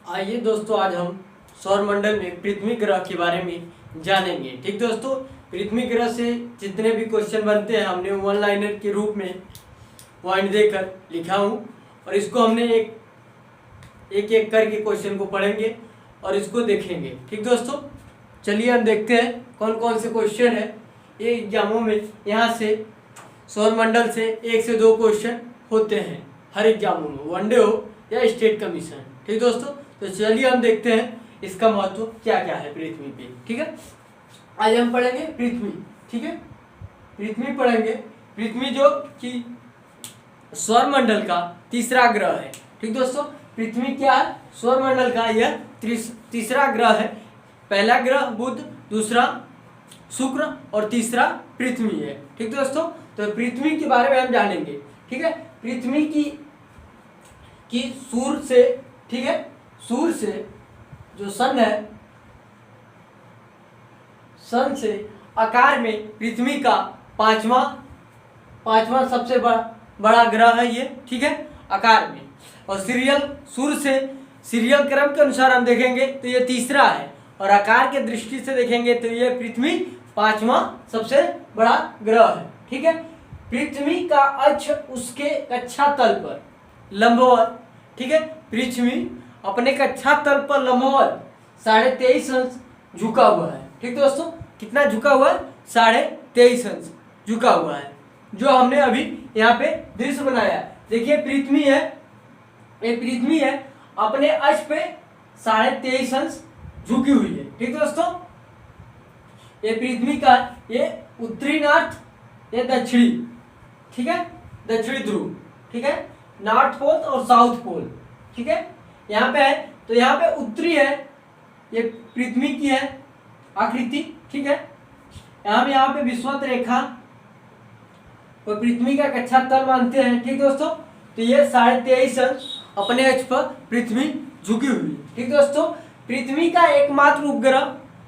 आइए दोस्तों, आज हम सौरमंडल में पृथ्वी ग्रह के बारे में जानेंगे। ठीक दोस्तों, पृथ्वी ग्रह से जितने भी क्वेश्चन बनते हैं हमने वन लाइनर के रूप में पॉइंट देकर लिखा हूँ और इसको हमने एक करके क्वेश्चन को पढ़ेंगे और इसको देखेंगे। ठीक दोस्तों, चलिए हम देखते हैं कौन कौन से क्वेश्चन है ये एग्जामों में। यहाँ से सौरमंडल से 1 से 2 क्वेश्चन होते हैं हर एग्जामों में, वनडे हो या स्टेट कमीशन। ठीक दोस्तों, तो चलिए हम देखते हैं इसका महत्व क्या क्या है पृथ्वी पे। ठीक है, आज हम पढ़ेंगे पृथ्वी। ठीक है, पृथ्वी पढ़ेंगे। पृथ्वी जो कि सौरमंडल का तीसरा ग्रह है। ठीक दोस्तों, पृथ्वी क्या है? सौरमंडल का यह तीसरा ग्रह है। पहला ग्रह बुध, दूसरा शुक्र और तीसरा पृथ्वी है। ठीक दोस्तों, तो पृथ्वी के बारे में हम जानेंगे। ठीक है, पृथ्वी की सूर्य से, ठीक है, सूर्य से जो सन है, सन से आकार में पृथ्वी का पांचवा सबसे बड़ा ग्रह है ये। ठीक है, आकार में। और सूर्य से सीरियल क्रम के अनुसार हम देखेंगे तो ये तीसरा है और आकार के दृष्टि से देखेंगे तो ये पृथ्वी 5वां सबसे बड़ा ग्रह है। ठीक है, पृथ्वी का अक्ष उसके कक्षा तल पर लंबवत, ठीक है, पृथ्वी अपने कक्षा तल पर लंबवत 23.5 अंश झुका हुआ है। ठीक दोस्तों, कितना झुका हुआ है? 23.5 अंश झुका हुआ है, जो हमने अभी यहाँ पे दृश्य बनाया। देखिए पृथ्वी है, ये पृथ्वी है, अपने अक्ष पे 23.5 अंश झुकी हुई है। ठीक दोस्तों, ये पृथ्वी का ये उत्तरी नॉर्थ, ये दक्षिणी, ठीक है, दक्षिणी ध्रुव, ठीक है, नॉर्थ पोल और साउथ पोल। ठीक है, यहाँ पे है तो यहाँ पे उत्तरी है, ये पृथ्वी की है आकृति। ठीक है, यहाँ पे विषुवत रेखा और पृथ्वी का कक्षा तल मानते हैं। ठीक दोस्तों, तो ये 23.5 अंश अपने अक्ष पर पृथ्वी झुकी हुई है। ठीक दोस्तों, पृथ्वी का एकमात्र उपग्रह,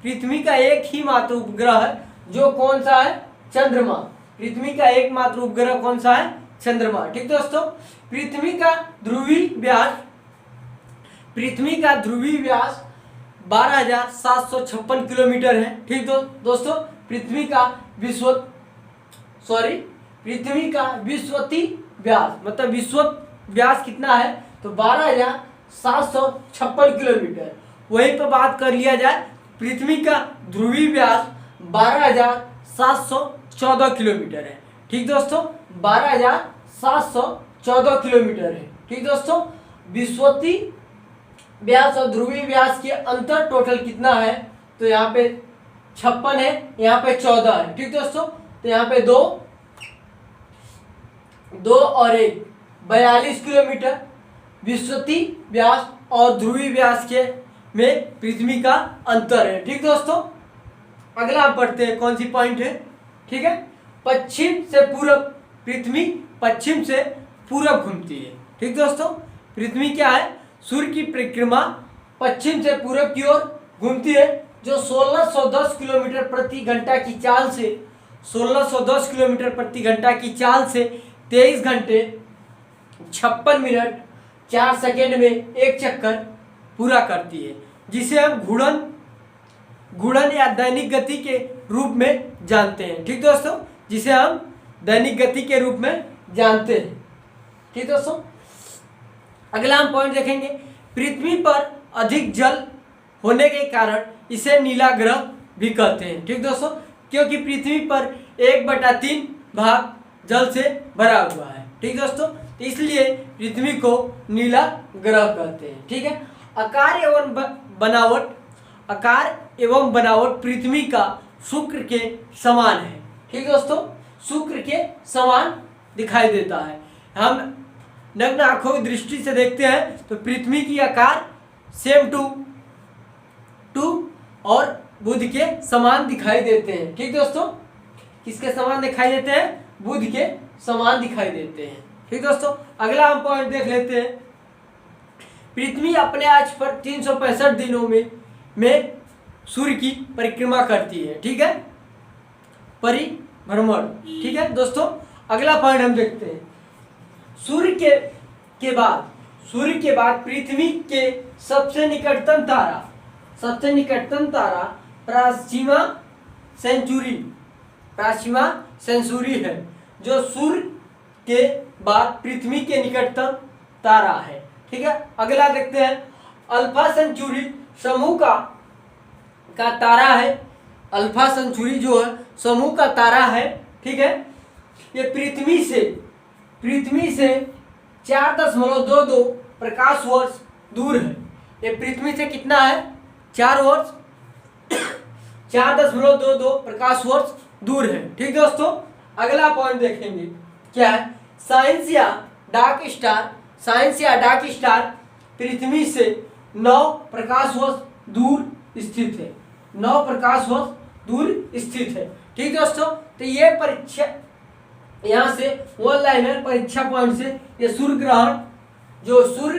पृथ्वी का एक ही मात्र उपग्रह है, जो कौन सा है? चंद्रमा। पृथ्वी का एकमात्र उपग्रह कौन सा है? चंद्रमा। ठीक दोस्तों, पृथ्वी का ध्रुवीय व्यास 12,756 किलोमीटर है। ठीक दोस्तों, पृथ्वी का विश्वती व्यास, मतलब विश्वत व्यास कितना है? तो 12,756 किलोमीटर। वहीं पर बात कर लिया जाए, पृथ्वी का ध्रुवीय व्यास 12,714 किलोमीटर है। ठीक दोस्तों, 12,714 किलोमीटर है। ठीक दोस्तों, विश्वती व्यास और ध्रुवीय व्यास के अंतर टोटल कितना है? तो यहाँ पे 56 है, यहाँ पे 14 है। ठीक दोस्तों, तो यहाँ पे 2 और 1 42 किलोमीटर विश्वती व्यास और ध्रुवीय व्यास के में पृथ्वी का अंतर है। ठीक दोस्तों, अगला आप पढ़ते हैं कौन सी पॉइंट है। ठीक है, पश्चिम से पूर्व, पृथ्वी पश्चिम से पूरब घूमती है। ठीक दोस्तों, पृथ्वी क्या है? सूर्य की परिक्रमा पश्चिम से पूरब की ओर घूमती है, जो 1610 किलोमीटर प्रति घंटा की चाल से 1610 किलोमीटर प्रति घंटा की चाल से 23 घंटे 56 मिनट 4 सेकेंड में एक चक्कर पूरा करती है, जिसे हम घूर्णन या दैनिक गति के रूप में जानते हैं। ठीक दोस्तों, जिसे हम दैनिक गति के रूप में जानते हैं। ठीक दोस्तों, अगला हम पॉइंट देखेंगे, पृथ्वी पर अधिक जल होने के कारण इसे नीला ग्रह भी कहते हैं। ठीक दोस्तों, क्योंकि पृथ्वी पर 1/3 भाग जल से भरा हुआ है। ठीक दोस्तों, तो इसलिए पृथ्वी को नीला ग्रह कहते हैं। ठीक है, आकार एवं बनावट पृथ्वी का शुक्र के समान है। ठीक दोस्तों, शुक्र के समान दिखाई देता है। हम नग्न आंखों की दृष्टि से देखते हैं तो पृथ्वी की आकार सेम टू और बुध के समान दिखाई देते हैं। ठीक दोस्तों, किसके समान दिखाई देते हैं? बुध के समान दिखाई देते हैं। ठीक दोस्तों, अगला हम पॉइंट देख लेते हैं, पृथ्वी अपने अक्ष पर 365 दिनों में सूर्य की परिक्रमा करती है। ठीक है, परिभ्रमण। ठीक है दोस्तों, अगला पॉइंट हम देखते हैं, सूर्य के बाद सूर्य के बाद पृथ्वी के सबसे निकटतम तारा प्राक्सिमा सेंचुरी है, जो सूर्य के बाद पृथ्वी के निकटतम तारा है। ठीक है, अगला देखते हैं। अल्फा सेंचुरी समूह का तारा है। अल्फा सेंचुरी जो है समूह का तारा है। ठीक है, ये पृथ्वी से 4.22 प्रकाश वर्ष दूर है। ये पृथ्वी से कितना है? 4.22 प्रकाश वर्ष दूर है। ठीक दोस्तों, अगला पॉइंट देखेंगे क्या है। साइंस या डार्क स्टार पृथ्वी से 9 प्रकाश वर्ष दूर स्थित है। 9 प्रकाश वर्ष दूर स्थित है। ठीक दोस्तों, तो ये परीक्षा यहाँ से वन लाइनर परीक्षा पॉइंट से ये सूर्य ग्रहण जो सूर्य